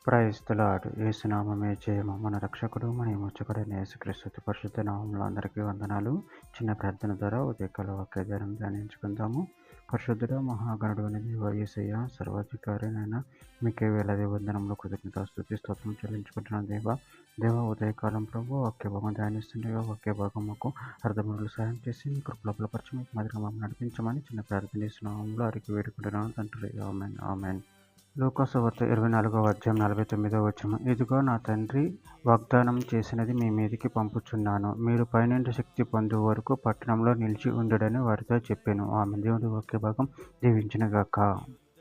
Praise the lord. యేసునామమే జయము. మన రక్షకుడు, మన విమోచకుడైన యేసుక్రీస్తు పరిశుద్ధ నామములో అందరికీ వందనాలు. చిన్న ప్రార్థన ద్వారా ఉదయకాల వాక్య ధ్యానం ధ్యానించుకుందాము. పరిశుద్ధుడ మహాగణుడు అనే దేవ యేసయ్య, సర్వాధికారైన మీకే వేలాది వందనములు, కృతజ్ఞత, స్తుతి, స్తోత్రం చెల్లించుకుంటున్నాను దేవ ఉదయకాలం ప్రభు వాక్య భాగం ధ్యానిస్తుండగా వాక్య భాగం మాకు అర్థములు సాయం చేసి మీ కృపలో బలపరిచి మీకు మాదిరిగా మమ్మల్ని నడిపించమని చిన్న ప్రార్థన నామములో అరికి వేడుకుంటున్నాను తండ్రి. ఆమేన్ ఆమేన్. లూకాసువార్త 24వ అధ్యాయం 49వ వచనం. ఇదిగో నా తండ్రి వాగ్దానం చేసినది మీ మీదికి పంపుచున్నాను, మీరు పైనుండి శక్తి పొందు వరకు పట్టణంలో నిలిచి ఉండడని వారితో చెప్పాను. ఆమె దేవుడి వాక్య భాగం దీవించునుగాక.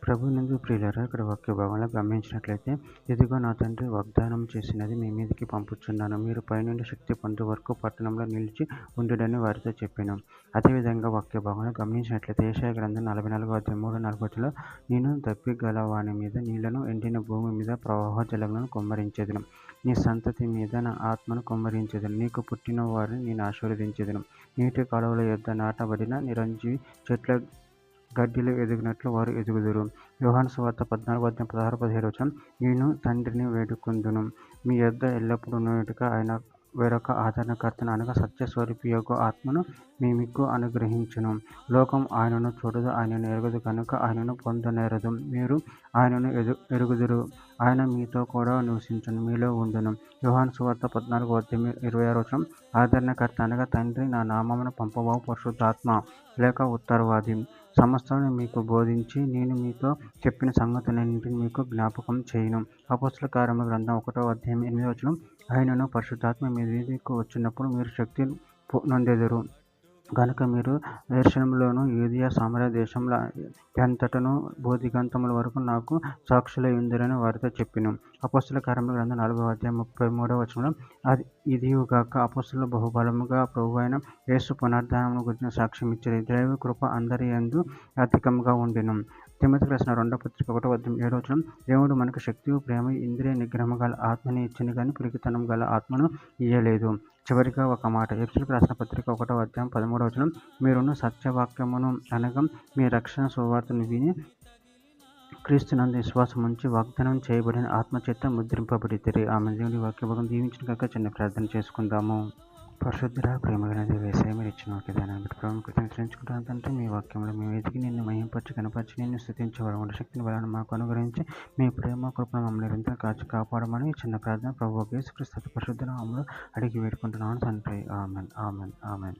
ప్రభునందు ప్రియులారా, ఇక్కడ వాక్య భాగంలో గమనించినట్లయితే, ఇదిగో నా తండ్రి వాగ్దానం చేసినది మీ మీదకి పంపుచున్నాను, మీరు పైనుండి శక్తి పొందు వరకు పట్టణంలో నిలిచి ఉండడని వారితో చెప్పాను. అదేవిధంగా వాక్య భాగంలో గమనించినట్లయితే యెషయా గ్రంథం 44వ అధ్యాయం 3-4 వచనంలో, నేను దప్పిగల వాని మీద నీళ్లను, ఎండిన భూమి మీద ప్రవాహ జలములను కుమ్మరించెదను, నీ సంతతి మీద నా ఆత్మను కుమ్మరించెదను, నీకు పుట్టిన వారిని నేను ఆశీర్వదించెదను, నీటి కాలువల యొద్ద నాటబడిన నిరంజీవి చెట్ల గడ్డిలు ఎదిగినట్లు వారు ఎదుగుదురు. యోహాను సువార్త 14వ అధ్యాయం 16-17 వచనం. నేను తండ్రిని వేడుకొందును, మీ యొద్ద ఎల్లప్పుడూ ఉన్నట్టుగా ఆయన వేరొక ఆదరణకర్తను అనగా సత్యస్వరూపి యొక్క ఆత్మను మీకు అనుగ్రహించును. లోకం ఆయనను చూడదు, ఆయనను ఎరగదు కనుక ఆయనను పొందనేరదు. మీరు ఆయనను ఎరుగుదురు, ఆయన మీతో కూడా నివసించును, మీలో ఉండును. యోహాను సువార్త 14వ అధ్యాయం 26వ వచనం. ఆదరణకర్త అనగా తండ్రి నా నామమున పంపబోవు పరిశుద్ధాత్మ లేక ఉత్తరవాది సమస్తాన్ని మీకు బోధించి నేను మీతో చెప్పిన సంగతులన్నింటినీ మీకు జ్ఞాపకం చేయును. అపోస్తల కార్యముల గ్రంథం 1వ అధ్యాయం 8వ వచనం. ఆయనను పరిశుద్ధాత్మ మీ మీదకు వచ్చినప్పుడు మీరు శక్తి నొందెదరు గనుక మీరు యెరూషలేములోను యూదయ సామరయ దేశముల ఎంతటను బోధిగంతముల వరకు నాకు సాక్షులై ఉందిరని వారితో చెప్పెను. అపోస్తల కార్యముల గ్రంథం 4వ అధ్యాయం 33వ వచనంలో, ఇదియుగాక అపోస్తలులు బహుబలముగా ప్రభువైన యేసు పునరుద్ధానమును గురించిన సాక్ష్యం ఇచ్చిరి, దైవ కృప అందరి యందు అధికముగా ఉండెను. తిమోతికి రాసిన 2వ పత్రిక 1వ అధ్యాయం 7వ వచనం. దేవుడు మనకు శక్తి, ప్రేమ, ఇంద్రియ నిగ్రహము గల ఆత్మని ఇచ్చెను గాని పిరికితనం గల ఆత్మను ఇయ్యలేదు. చివరిగా ఒక మాట, ఎఫెసీయులకు రాసిన పత్రిక 1వ అధ్యాయం 13వ వచనం. మీరును సత్యవాక్యమును అనగా మీ రక్షణ సువార్తను విని క్రీస్తునందు విశ్వాసం ఉంచి వాగ్దానం చేయబడిన ఆత్మచేత ముద్రింపబడితిరి. ఆమె దేవుని వాక్య భాగం దీవించినగాక. చిన్న ప్రార్థన చేసుకుందాము. పరిశుద్ధుడా, ప్రేమగల దేవయేసయ్య, మీరు ఇచ్చిన వాక్య ధ్యానాన్ని బట్టి ప్రభువును కృతజ్ఞించుకుంటున్నాను తండ్రి. మీ వాక్యంలో మేము ఎదిగి నిన్ను మహింపరచి కనపరిచి నిన్ను స్తుతించే శక్తిని బలాన్ని మాకు అనుగ్రహించి మీ ప్రేమ కృపను మమ్మల్ని నిరంతరం కాచి కాపాడమని చిన్న ప్రార్థన ప్రభువు యేసుక్రీస్తు పరిశుద్ధ నామములో అడిగి వేడుకుంటున్నాను తండ్రి. Amen amen amen.